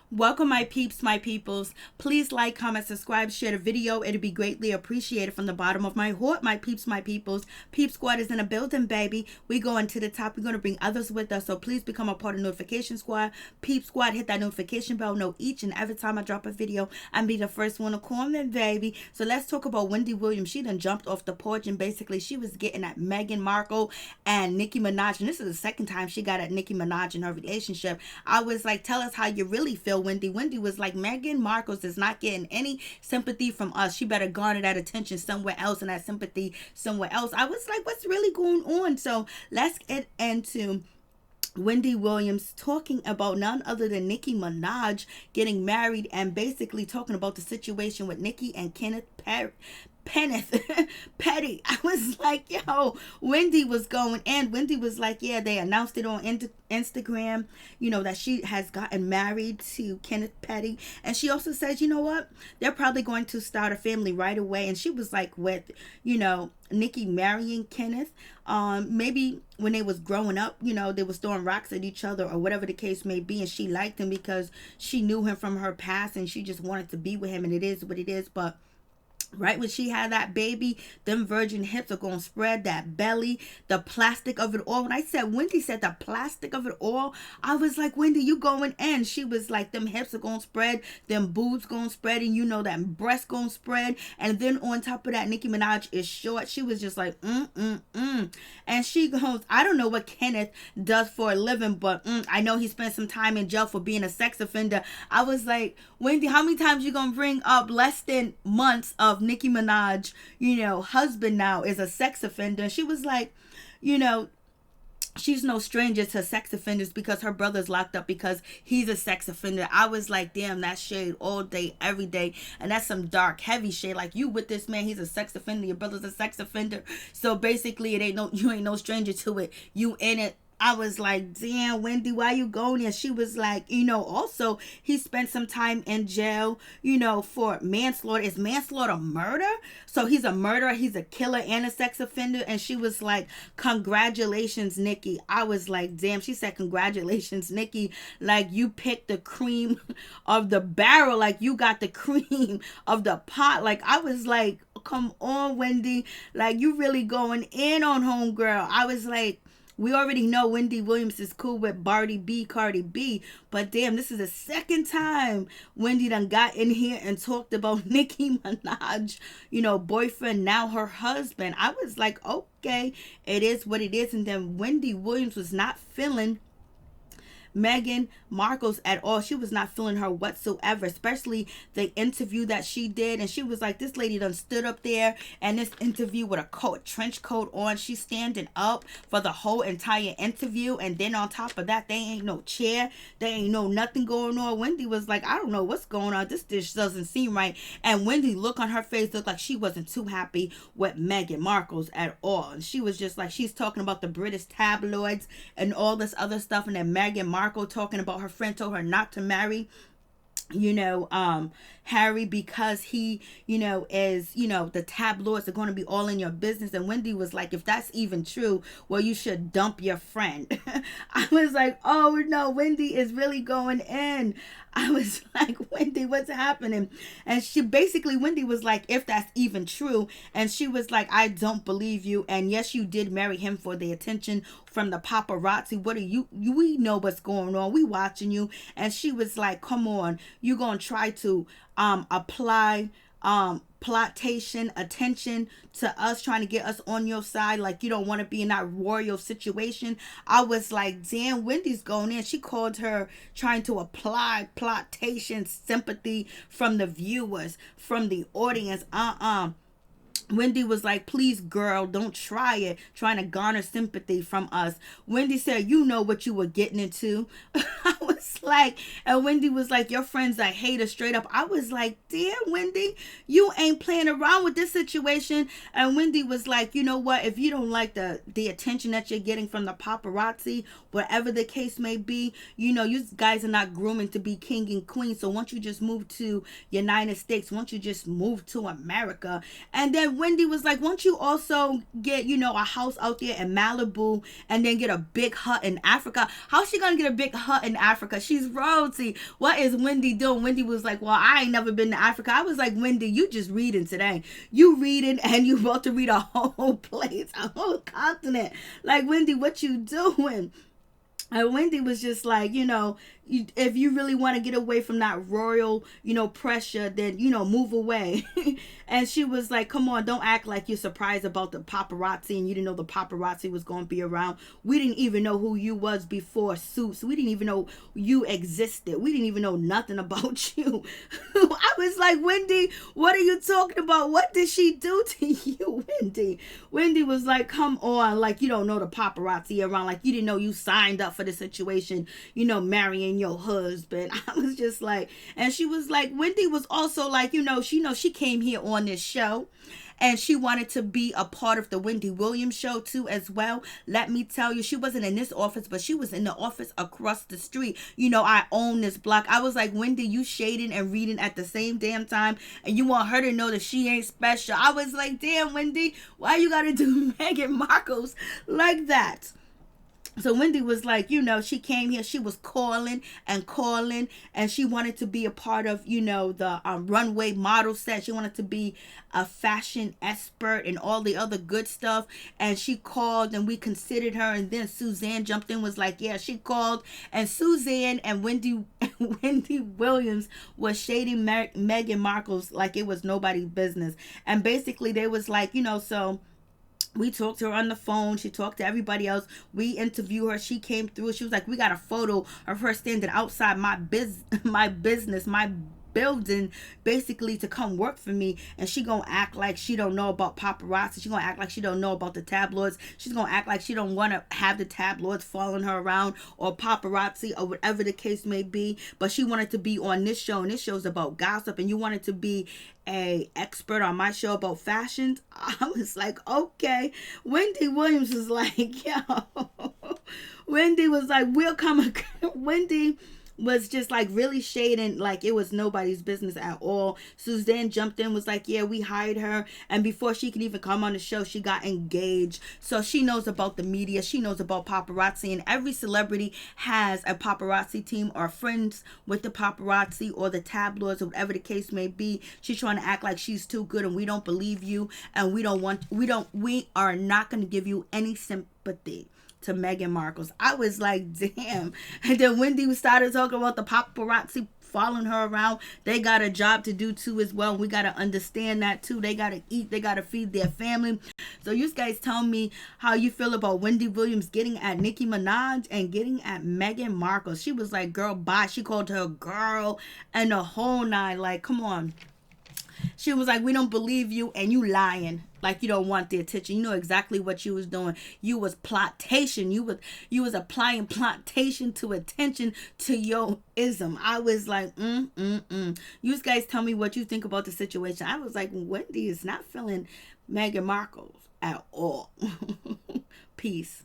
Welcome, my peeps, my peoples. Please like, comment, subscribe, share the video. It'd be greatly appreciated from the bottom of my heart, my peeps, my peoples. Peep Squad is in a building, baby. We going to the top. We're going to bring others with us. So please become a part of Notification Squad. Peep Squad, hit that notification bell. Know each and every time I drop a video, I'm be the first one to comment, baby. So let's talk about Wendy Williams. She done jumped off the porch and basically she was getting at Meghan Markle and Nicki Minaj. And this is the second time she got at Nicki Minaj in her relationship. I was like, tell us how you really feel, Wendy. Wendy was like, Meghan Markle is not getting any sympathy from us. She better garner that attention somewhere else and that sympathy somewhere else. I was like, what's really going on? So let's get into Wendy Williams talking about none other than Nicki Minaj getting married and basically talking about the situation with Nicki and Kenneth Petty. I was like, yo, Wendy was going, and Wendy was like, yeah, they announced it on Instagram, that she has gotten married to Kenneth Petty. And she also says, you know what, they're probably going to start a family right away. And she was like, with, Nicki marrying Kenneth, maybe when they was growing up, they was throwing rocks at each other or whatever the case may be, and she liked him because she knew him from her past and she just wanted to be with him, and it is what it is. But right when she had that baby, them virgin hips are going to spread, that belly, the plastic of it all. When I said, Wendy said the plastic of it all, I was like, Wendy, you going in. She was like, them hips are going to spread, them boobs going to spread, and that breast going to spread. And then on top of that, Nicki Minaj is short. She was just like, And she goes, I don't know what Kenneth does for a living, but I know he spent some time in jail for being a sex offender. I was like, Wendy, how many times you going to bring up less than months of Nicki Minaj, husband now is a sex offender? She was like, she's no stranger to sex offenders because her brother's locked up because he's a sex offender. I was like, damn, that's shade all day, every day. And that's some dark, heavy shade. Like, you with this man, he's a sex offender, your brother's a sex offender. So basically, you ain't no stranger to it. You in it. I was like, damn, Wendy, why you going there? She was like, also he spent some time in jail, for manslaughter. Is manslaughter murder? So he's a murderer, he's a killer and a sex offender. And she was like, congratulations, Nicki. I was like, damn. She said, congratulations, Nicki. Like, you picked the cream of the barrel. Like, you got the cream of the pot. Like, I was like, come on, Wendy. Like, you really going in on homegirl. I was like, we already know Wendy Williams is cool with Cardi B, but damn, this is the second time Wendy done got in here and talked about Nicki Minaj, boyfriend, now her husband. I was like, okay, it is what it is. And then Wendy Williams was not feeling Meghan Markle's at all. She was not feeling her whatsoever, especially the interview that she did. And she was like, this lady done stood up there and this interview with a trench coat on. She's standing up for the whole entire interview. And then on top of that, they ain't no chair. They ain't no nothing going on. Wendy was like, I don't know what's going on. This dish doesn't seem right. And Wendy, look on her face, looked like she wasn't too happy with Meghan Markle's at all. And she was just like, she's talking about the British tabloids and all this other stuff. And then Meghan Markle talking about her friend told her not to marry Harry because he is the tabloids are going to be all in your business. And Wendy was like, if that's even true, well, you should dump your friend. I was like, oh no, Wendy is really going in. I was like, Wendy, what's happening? And Wendy was like, if that's even true. And she was like, I don't believe you. And yes, you did marry him for the attention from the paparazzi. What are we know what's going on. We watching you. And she was like, come on, you gonna try to apply plotation attention to us, trying to get us on your side, like you don't want to be in that royal situation. I was like, damn, Wendy's going in. She called her trying to apply plotation sympathy from the viewers, from the audience. Wendy was like, please, girl, don't try it, trying to garner sympathy from us. Wendy said, you know what you were getting into. I was like, and Wendy was like, your friend's a hater, straight up. I was like, damn, Wendy, you ain't playing around with this situation. And Wendy was like, you know what, if you don't like the attention that you're getting from the paparazzi, whatever the case may be, you guys are not grooming to be king and queen. So once you just move to United States, once you just move to America. And then And Wendy was like, won't you also get, you know, a house out there in Malibu and then get a big hut in Africa? How's she gonna get a big hut in Africa? She's royalty. What is Wendy doing? Wendy was like, well, I ain't never been to Africa. I was like, Wendy, you just reading today. You reading and you about to read a whole place, a whole continent. Like, Wendy, what you doing? And Wendy was just like, you know, if you really want to get away from that royal, you know, pressure, then, you know, move away. And she was like, come on, don't act like you're surprised about the paparazzi and you didn't know the paparazzi was going to be around. We didn't even know who you was before Suits. We didn't even know you existed. We didn't even know nothing about you. I was like, Wendy, what are you talking about? What did she do to you, Wendy? Wendy was like, come on, like you don't know the paparazzi around, like you didn't know you signed up for the situation, you know, marrying your husband. I was just like, and she was like, Wendy was also like, you know, she came here on this show and she wanted to be a part of the Wendy Williams show too as well. Let me tell you, she wasn't in this office, but she was in the office across the street. You know, I own this block. I was like, Wendy, you shading and reading at the same damn time, and you want her to know that she ain't special. I was like, damn, Wendy, why you gotta do Meghan Markle's like that? So Wendy was like, you know, she came here, she was calling, and she wanted to be a part of, you know, the runway model set. She wanted to be a fashion expert and all the other good stuff. And she called and we considered her. And then Suzanne jumped in, was like, yeah, she called. And Suzanne and Wendy Williams was shading Meghan Markle's like it was nobody's business. And basically they was like, you know, so we talked to her on the phone. She talked to everybody else. We interviewed her. She came through. She was like, we got a photo of her standing outside my business, my building, basically to come work for me. And she gonna act like she don't know about paparazzi. She gonna act like she don't know about the tabloids. She's gonna act like she don't want to have the tabloids following her around or paparazzi or whatever the case may be. But she wanted to be on this show, and this show's about gossip, and you wanted to be a expert on my show about fashions. I was like, okay. Wendy Williams was like, yo. Wendy was like, we'll come. Wendy was just like really shading like it was nobody's business at all. Suzanne jumped in, was like, yeah, we hired her, and before she could even come on the show, she got engaged. So she knows about the media, she knows about paparazzi, and every celebrity has a paparazzi team or friends with the paparazzi or the tabloids or whatever the case may be. She's trying to act like she's too good, and we don't believe you, and we are not going to give you any sympathy to Meghan Markle's. I was like, damn. And then Wendy started talking about the paparazzi following her around. They got a job to do too as well. We got to understand that too. They got to eat. They got to feed their family. So you guys tell me how you feel about Wendy Williams getting at Nicki Minaj and getting at Meghan Markle. She was like, girl, bye. She called her girl and the whole nine. Like, come on. She was like, we don't believe you, and you lying. Like you don't want the attention. You know exactly what you was doing. You was plotation. You was applying plotation to attention to your ism. I was like, You guys tell me what you think about the situation. I was like, Wendy is not feeling Meghan Markle at all. Peace.